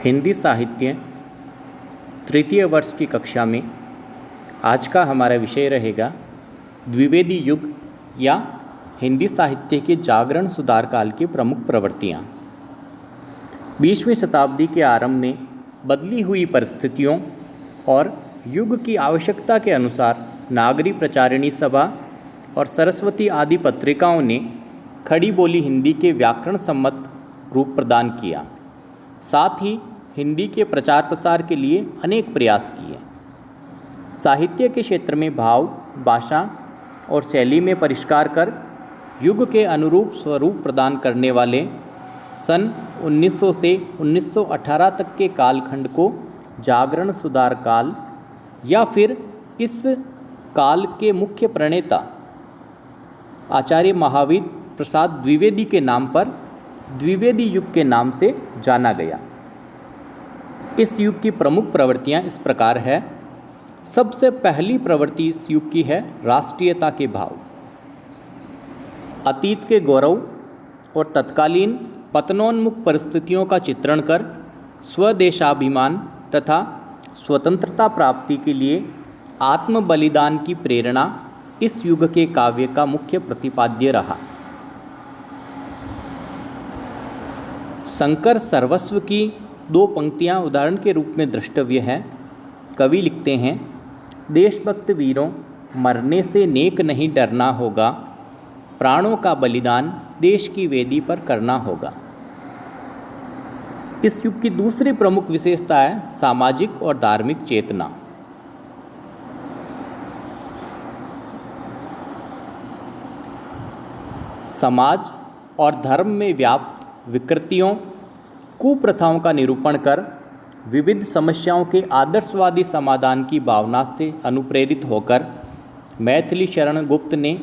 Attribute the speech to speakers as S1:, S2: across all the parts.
S1: हिंदी साहित्य तृतीय वर्ष की कक्षा में आज का हमारा विषय रहेगा द्विवेदी युग या हिंदी साहित्य के जागरण सुधार काल की प्रमुख प्रवृत्तियाँ। 20वीं शताब्दी के आरंभ में बदली हुई परिस्थितियों और युग की आवश्यकता के अनुसार नागरी प्रचारिणी सभा और सरस्वती आदि पत्रिकाओं ने खड़ी बोली हिंदी के व्याकरण सम्मत रूप प्रदान किया। साथ ही हिंदी के प्रचार प्रसार के लिए अनेक प्रयास किए। साहित्य के क्षेत्र में भाव, भाषा और शैली में परिष्कार कर युग के अनुरूप स्वरूप प्रदान करने वाले सन 1900 से 1918 तक के कालखंड को जागरण सुधार काल या फिर इस काल के मुख्य प्रणेता आचार्य महावीर प्रसाद द्विवेदी के नाम पर द्विवेदी युग के नाम से जाना गया। इस युग की प्रमुख प्रवृत्तियां इस प्रकार है। सबसे पहली प्रवृत्ति इस युग की है राष्ट्रीयता के भाव। अतीत के गौरव और तत्कालीन पतनोन्मुख परिस्थितियों का चित्रण कर स्वदेशाभिमान तथा स्वतंत्रता प्राप्ति के लिए आत्म बलिदान की प्रेरणा इस युग के काव्य का मुख्य प्रतिपाद्य रहा। शंकर सर्वस्व की दो पंक्तियां उदाहरण के रूप में द्रष्टव्य है। कवि लिखते हैं, देशभक्त वीरों मरने से नेक नहीं डरना होगा, प्राणों का बलिदान देश की वेदी पर करना होगा। इस युग की दूसरी प्रमुख विशेषता है सामाजिक और धार्मिक चेतना। समाज और धर्म में व्याप्त विकृतियों, कुप्रथाओं का निरूपण कर विविध समस्याओं के आदर्शवादी समाधान की भावना से अनुप्रेरित होकर मैथिली शरण गुप्त ने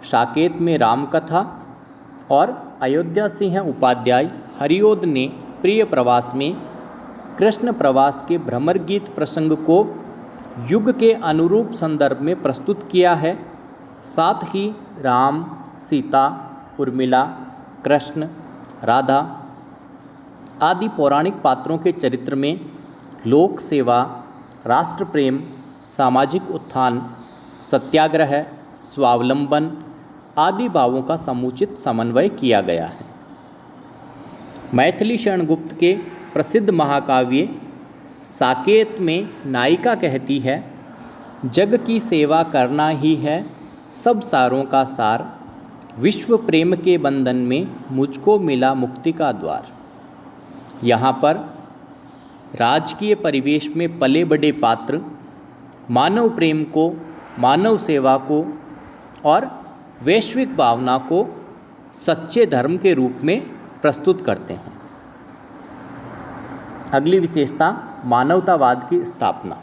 S1: साकेत में रामकथा और अयोध्या सिंह उपाध्याय हरिओद ने प्रिय प्रवास में कृष्ण प्रवास के भ्रमर गीत प्रसंग को युग के अनुरूप संदर्भ में प्रस्तुत किया है। साथ ही राम, सीता, उर्मिला, कृष्ण, राधा आदि पौराणिक पात्रों के चरित्र में लोक सेवा, राष्ट्र प्रेम, सामाजिक उत्थान, सत्याग्रह, स्वावलंबन आदि भावों का समुचित समन्वय किया गया है। मैथिली शरण गुप्त के प्रसिद्ध महाकाव्य साकेत में नायिका कहती है, जग की सेवा करना ही है सब सारों का सार, विश्व प्रेम के बंधन में मुझको मिला मुक्ति का द्वार। यहाँ पर राजकीय परिवेश में पले बड़े पात्र मानव प्रेम को, मानव सेवा को और वैश्विक भावना को सच्चे धर्म के रूप में प्रस्तुत करते हैं। अगली विशेषता मानवतावाद की स्थापना।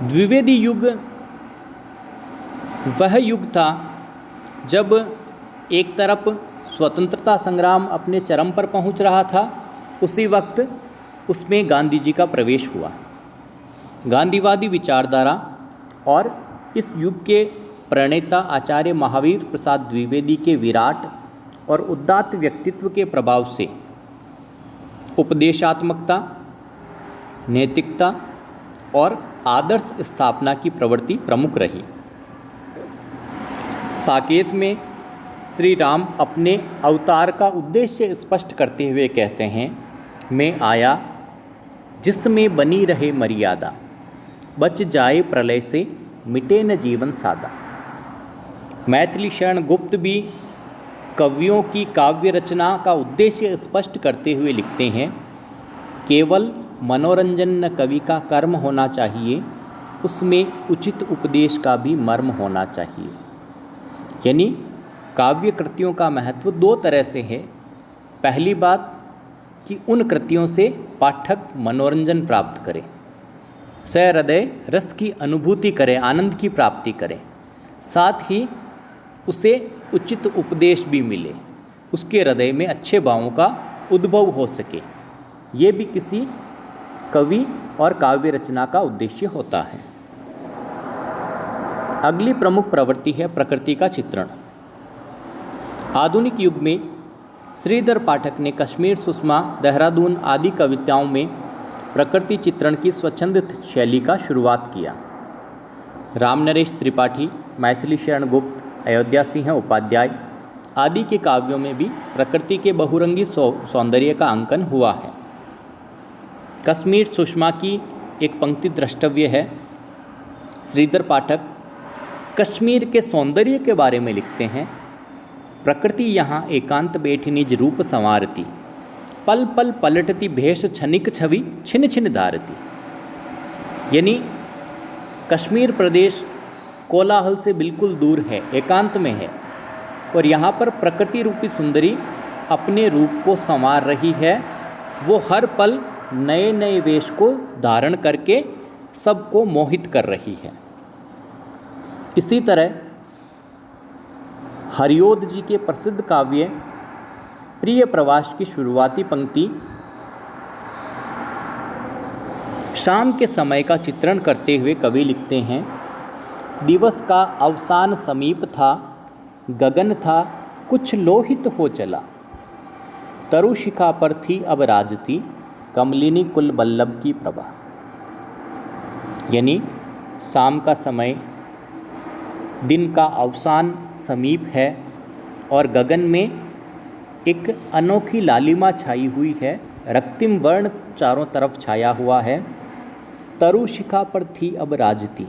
S1: द्विवेदी युग वह युग था जब एक तरफ स्वतंत्रता संग्राम अपने चरम पर पहुंच रहा था, उसी वक्त उसमें गांधी जी का प्रवेश हुआ। गांधीवादी विचारधारा और इस युग के प्रणेता आचार्य महावीर प्रसाद द्विवेदी के विराट और उदात्त व्यक्तित्व के प्रभाव से उपदेशात्मकता, नैतिकता और आदर्श स्थापना की प्रवृत्ति प्रमुख रही। साकेत में श्री राम अपने अवतार का उद्देश्य स्पष्ट करते हुए कहते हैं, मैं आया जिसमें बनी रहे मर्यादा, बच जाए प्रलय से मिटे न जीवन सादा। मैथिली शरण गुप्त भी कवियों की काव्य रचना का उद्देश्य स्पष्ट करते हुए लिखते हैं, केवल मनोरंजन न कवि का कर्म होना चाहिए, उसमें उचित उपदेश का भी मर्म होना चाहिए। यानी काव्य कृतियों का महत्व दो तरह से है। पहली बात कि उन कृतियों से पाठक मनोरंजन प्राप्त करे, सहृदय रस की अनुभूति करे, आनंद की प्राप्ति करे, साथ ही उसे उचित उपदेश भी मिले, उसके हृदय में अच्छे भावों का उद्भव हो सके। ये भी किसी कवि और काव्य रचना का उद्देश्य होता है। अगली प्रमुख प्रवृत्ति है प्रकृति का चित्रण। आधुनिक युग में श्रीधर पाठक ने कश्मीर सुषमा, देहरादून आदि कविताओं में प्रकृति चित्रण की स्वच्छंद शैली का शुरुआत किया। रामनरेश त्रिपाठी, मैथिली शरण गुप्त, अयोध्या सिंह उपाध्याय आदि के काव्यों में भी प्रकृति के बहुरंगी सौंदर्य का अंकन हुआ है। कश्मीर सुषमा की एक पंक्ति द्रष्टव्य है। श्रीधर पाठक कश्मीर के सौंदर्य के बारे में लिखते हैं, प्रकृति यहाँ एकांत बैठी निज रूप संवारती, पल पल पलटती भेष क्षणिक छवि छिन छिन धारती। यानी कश्मीर प्रदेश कोलाहल से बिल्कुल दूर है, एकांत में है, और यहाँ पर प्रकृति रूपी सुंदरी अपने रूप को संवार रही है। वो हर पल नए नए वेश को धारण करके सबको मोहित कर रही है। इसी तरह हरिओद जी के प्रसिद्ध काव्य प्रिय प्रवास की शुरुआती पंक्ति शाम के समय का चित्रण करते हुए कवि लिखते हैं, दिवस का अवसान समीप था, गगन था कुछ लोहित हो चला, तरुशिखा पर थी अब राजती, कमलिनी कुल बल्लभ की प्रभा। यानी शाम का समय, दिन का अवसान समीप है और गगन में एक अनोखी लालिमा छाई हुई है, रक्तिम वर्ण चारों तरफ छाया हुआ है। तरुशिखा पर थी अब राजती,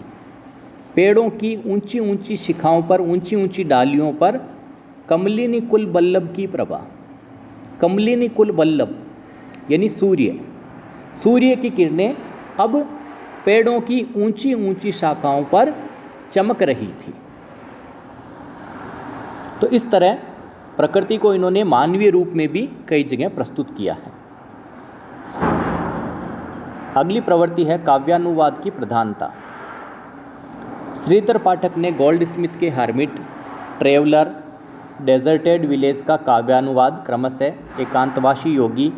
S1: पेड़ों की ऊंची ऊंची शिखाओं पर, ऊंची ऊंची डालियों पर कमलिनी कुल बल्लभ की प्रभा। कमलिनी कुल बल्लभ यानी सूर्य, सूर्य की किरणें अब पेड़ों की ऊंची ऊंची शाखाओं पर चमक रही थी। तो इस तरह प्रकृति को इन्होंने मानवीय रूप में भी कई जगह प्रस्तुत किया है। अगली प्रवृत्ति है काव्यानुवाद की प्रधानता। श्रीधर पाठक ने गोल्डस्मिथ के हर्मिट, ट्रेवलर, डेजर्टेड विलेज का काव्यानुवाद क्रमशः एकांतवासी योगी,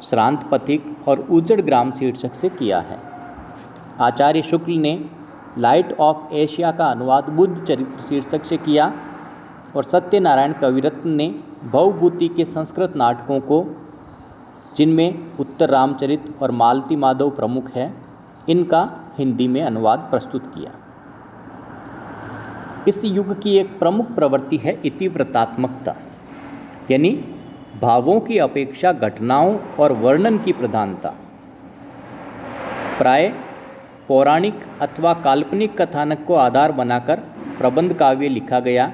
S1: श्रांत पथिक और उजड़ ग्राम शीर्षक से किया है। आचार्य शुक्ल ने लाइट ऑफ एशिया का अनुवाद बुद्ध चरित्र शीर्षक से किया और सत्यनारायण कविरत्न ने भवभूति के संस्कृत नाटकों को, जिनमें उत्तर रामचरित और मालती माधव प्रमुख है, इनका हिंदी में अनुवाद प्रस्तुत किया। इस युग की एक प्रमुख प्रवृत्ति है इतिवृत्तात्मकता, यानी भावों की अपेक्षा घटनाओं और वर्णन की प्रधानता। प्राय पौराणिक अथवा काल्पनिक कथानक को आधार बनाकर प्रबंध काव्य लिखा गया,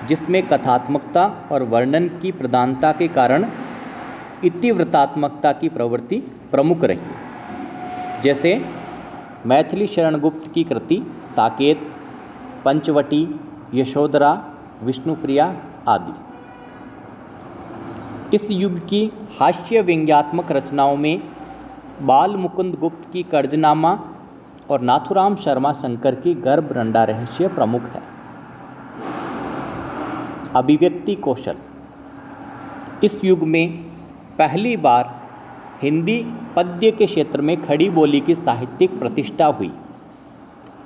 S1: जिसमें कथात्मकता और वर्णन की प्रधानता के कारण इतिवृत्तात्मकता की प्रवृत्ति प्रमुख रही। जैसे मैथिली शरण गुप्त की कृति साकेत, पंचवटी, यशोधरा, विष्णुप्रिया आदि। इस युग की हास्य व्यंग्यात्मक रचनाओं में बाल मुकुंद गुप्त की कर्जनामा और नाथुराम शर्मा शंकर की गर्भ रंडा रहस्य प्रमुख है। अभिव्यक्ति कौशल। इस युग में पहली बार हिंदी पद्य के क्षेत्र में खड़ी बोली की साहित्यिक प्रतिष्ठा हुई,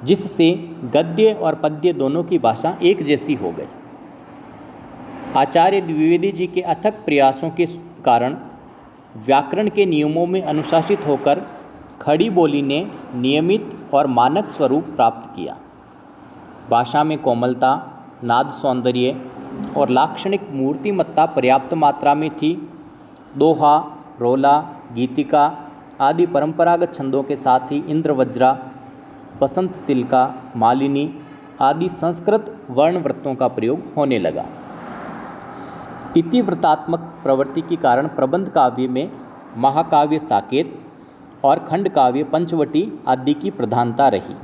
S1: जिससे गद्य और पद्य दोनों की भाषा एक जैसी हो गई। आचार्य द्विवेदी जी के अथक प्रयासों के कारण व्याकरण के नियमों में अनुशासित होकर खड़ी बोली ने नियमित और मानक स्वरूप प्राप्त किया। भाषा में कोमलता, नाद सौंदर्य और लाक्षणिक मूर्तिमत्ता पर्याप्त मात्रा में थी। दोहा, रोला, गीतिका आदि परंपरागत छंदों के साथ ही इंद्रवज्रा, वसंत तिलका, मालिनी आदि संस्कृत वर्णवृत्तों का प्रयोग होने लगा। इतिवृत्तात्मक प्रवृत्ति के कारण प्रबंध काव्य में महाकाव्य साकेत और खंड काव्य पंचवटी आदि की प्रधानता रही।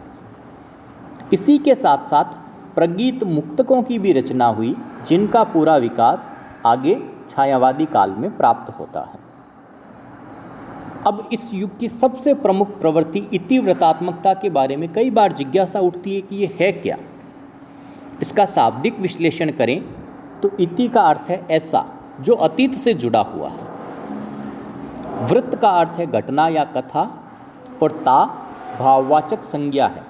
S1: इसी के साथ साथ प्रगीत मुक्तकों की भी रचना हुई, जिनका पूरा विकास आगे छायावादी काल में प्राप्त होता है। अब इस युग की सबसे प्रमुख प्रवृत्ति इतिवृत्तात्मकता के बारे में कई बार जिज्ञासा उठती है कि ये है क्या। इसका शाब्दिक विश्लेषण करें तो इति का अर्थ है ऐसा जो अतीत से जुड़ा हुआ है, वृत्त का अर्थ है घटना या कथा, और ता भाववाचक संज्ञा है।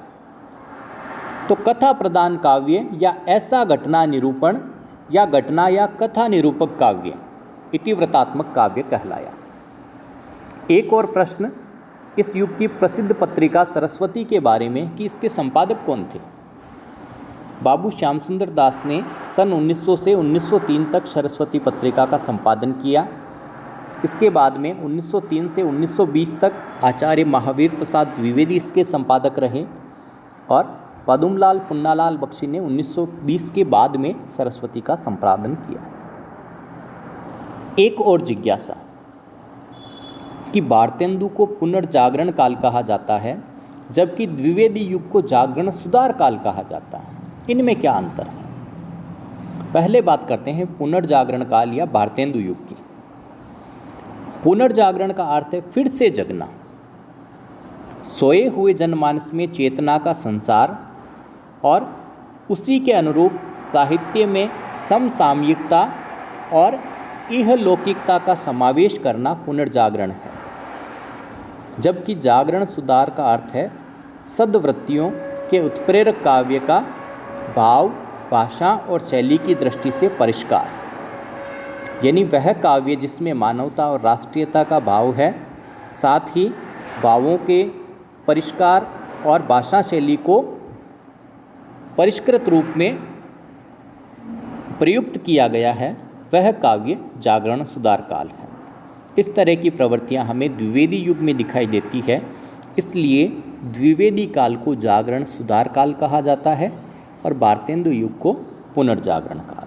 S1: तो कथा प्रधान काव्य या ऐसा घटना निरूपण या घटना या कथा निरूपक काव्य इतिवृत्तात्मक काव्य कहलाया। एक और प्रश्न इस युग की प्रसिद्ध पत्रिका सरस्वती के बारे में कि इसके संपादक कौन थे। बाबू श्याम सुंदर दास ने सन 1900 से 1903 तक सरस्वती पत्रिका का संपादन किया। इसके बाद में 1903 से 1920 तक आचार्य महावीर प्रसाद द्विवेदी इसके संपादक रहे और पदुमलाल पुन्नालाल बख्शी ने 1920 के बाद में सरस्वती का संपादन किया। एक और जिज्ञासा कि भारतेंदु को पुनर्जागरण काल कहा जाता है जबकि द्विवेदी युग को जागरण सुधार काल कहा जाता है, इनमें क्या अंतर है। पहले बात करते हैं पुनर्जागरण काल या भारतेंदु युग की। पुनर्जागरण का अर्थ है फिर से जगना, सोए हुए जनमानस में चेतना का संसार और उसी के अनुरूप साहित्य में समसामयिकता और इहलौकिकता का समावेश करना पुनर्जागरण है। जबकि जागरण सुधार का अर्थ है सद्वृत्तियों के उत्प्रेरक काव्य का भाव, भाषा और शैली की दृष्टि से परिष्कार, यानी वह काव्य जिसमें मानवता और राष्ट्रीयता का भाव है, साथ ही भावों के परिष्कार और भाषा शैली को परिष्कृत रूप में प्रयुक्त किया गया है, वह काव्य जागरण सुधार काल है। इस तरह की प्रवृत्तियां हमें द्विवेदी युग में दिखाई देती है, इसलिए द्विवेदी काल को जागरण सुधार काल कहा जाता है और भारतेंदु युग को पुनर्जागरण काल।